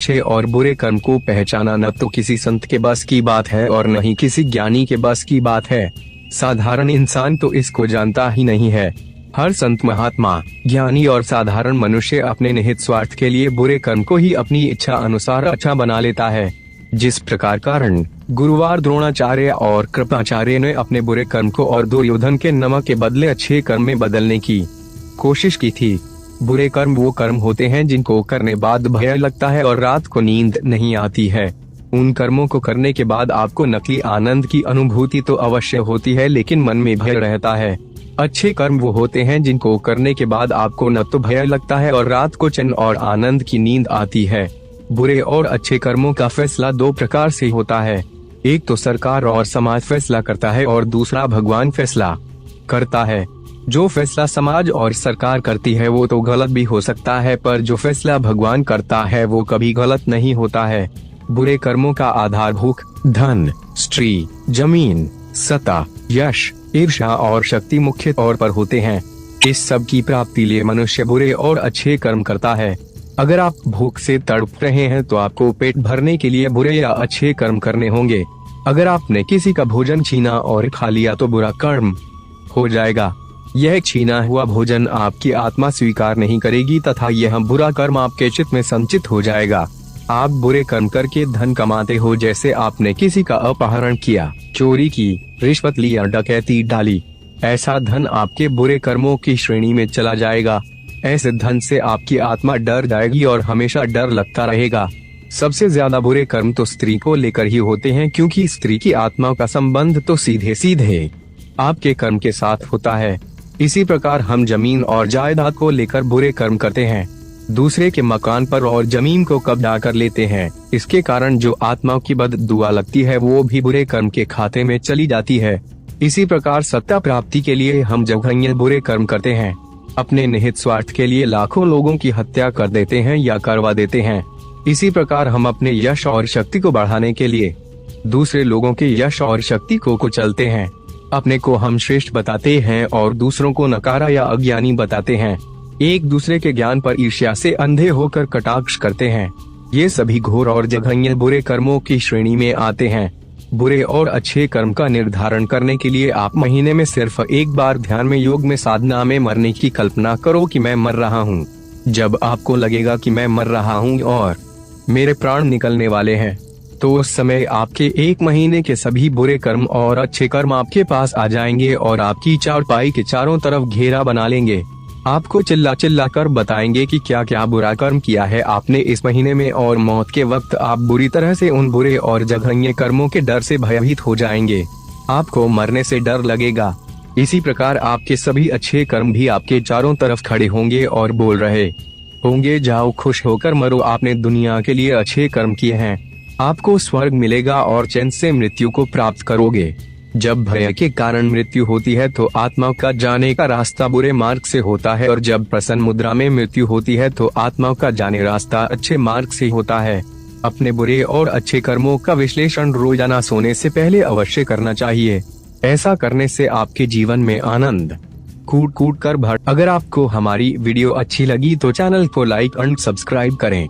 अच्छे और बुरे कर्म को पहचाना न तो किसी संत के बस की बात है और न ही किसी ज्ञानी के बस की बात है। साधारण इंसान तो इसको जानता ही नहीं है। हर संत, महात्मा, ज्ञानी और साधारण मनुष्य अपने निहित स्वार्थ के लिए बुरे कर्म को ही अपनी इच्छा अनुसार अच्छा बना लेता है। जिस प्रकार कारण गुरुवार द्रोणाचार्य और कृपाचार्य ने अपने बुरे कर्म को और दुर्योधन के नमक के बदले अच्छे कर्म में बदलने की कोशिश की थी। बुरे कर्म वो कर्म होते हैं जिनको करने बाद भय लगता है और रात को नींद नहीं आती है। उन कर्मों को करने के बाद आपको नकली आनंद की अनुभूति तो अवश्य होती है, लेकिन मन में भय रहता है। अच्छे कर्म वो होते हैं जिनको करने के बाद आपको न तो भय लगता है और रात को चैन और आनंद की नींद आती है। बुरे और अच्छे कर्मों का फैसला दो प्रकार से होता है। एक तो सरकार और समाज फैसला करता है और दूसरा भगवान फैसला करता है। जो फैसला समाज और सरकार करती है वो तो गलत भी हो सकता है, पर जो फैसला भगवान करता है वो कभी गलत नहीं होता है। बुरे कर्मों का आधार भूख, धन, स्त्री, जमीन, सत्ता, यश, ईर्ष्या और शक्ति मुख्य तौर पर होते हैं। इस सब की प्राप्ति लिए मनुष्य बुरे और अच्छे कर्म करता है। अगर आप भूख से तड़प रहे हैं तो आपको पेट भरने के लिए बुरे या अच्छे कर्म करने होंगे। अगर आपने किसी का भोजन छीना और खा लिया तो बुरा कर्म हो जाएगा। यह छीना हुआ भोजन आपकी आत्मा स्वीकार नहीं करेगी तथा यह बुरा कर्म आपके चित्त में संचित हो जाएगा। आप बुरे कर्म करके धन कमाते हो, जैसे आपने किसी का अपहरण किया, चोरी की, रिश्वत ली या डकैती डाली। ऐसा धन आपके बुरे कर्मों की श्रेणी में चला जाएगा। ऐसे धन से आपकी आत्मा डर जाएगी और हमेशा डर लगता रहेगा। सबसे ज्यादा बुरे कर्म तो स्त्री को लेकर ही होते हैं, क्योंकि स्त्री की आत्मा का संबंध तो सीधे सीधे आपके कर्म के साथ होता है। इसी प्रकार हम जमीन और जायदाद को लेकर बुरे कर्म करते हैं। दूसरे के मकान पर और जमीन को कब्जा कर लेते हैं। इसके कारण जो आत्मा की बद दुआ लगती है वो भी बुरे कर्म के खाते में चली जाती है। इसी प्रकार सत्ता प्राप्ति के लिए हम जघन्य बुरे कर्म करते हैं। अपने निहित स्वार्थ के लिए लाखों लोगों की हत्या कर देते हैं या करवा देते हैं। इसी प्रकार हम अपने यश और शक्ति को बढ़ाने के लिए दूसरे लोगों के यश और शक्ति को कुचलते हैं। अपने को हम श्रेष्ठ बताते हैं और दूसरों को नकारा या अज्ञानी बताते हैं। एक दूसरे के ज्ञान पर ईर्ष्या से अंधे होकर कटाक्ष करते हैं। ये सभी घोर और जघन्य बुरे कर्मों की श्रेणी में आते हैं। बुरे और अच्छे कर्म का निर्धारण करने के लिए आप महीने में सिर्फ एक बार ध्यान में, योग में, साधना में मरने की कल्पना करो कि मैं मर रहा हूँ। जब आपको लगेगा कि मैं मर रहा हूँ और मेरे प्राण निकलने वाले हैं, तो उस समय आपके एक महीने के सभी बुरे कर्म और अच्छे कर्म आपके पास आ जाएंगे और आपकी चारपाई के चारों तरफ घेरा बना लेंगे। आपको चिल्ला चिल्ला कर बताएंगे कि क्या क्या बुरा कर्म किया है आपने इस महीने में, और मौत के वक्त आप बुरी तरह से उन बुरे और जघन्य कर्मों के डर से भयभीत हो जाएंगे। आपको मरने से डर लगेगा। इसी प्रकार आपके सभी अच्छे कर्म भी आपके चारों तरफ खड़े होंगे और बोल रहे होंगे, जाओ खुश होकर मरो, आपने दुनिया के लिए अच्छे कर्म किए हैं। आपको स्वर्ग मिलेगा और चैन से मृत्यु को प्राप्त करोगे। जब भय के कारण मृत्यु होती है तो आत्मा का जाने का रास्ता बुरे मार्ग से होता है, और जब प्रसन्न मुद्रा में मृत्यु होती है तो आत्मा का जाने रास्ता अच्छे मार्ग से होता है। अपने बुरे और अच्छे कर्मों का विश्लेषण रोजाना सोने से पहले अवश्य करना चाहिए। ऐसा करने से आपके जीवन में आनंद कूट कूट कर भर। अगर आपको हमारी वीडियो अच्छी लगी तो चैनल को लाइक एंड सब्सक्राइब करें।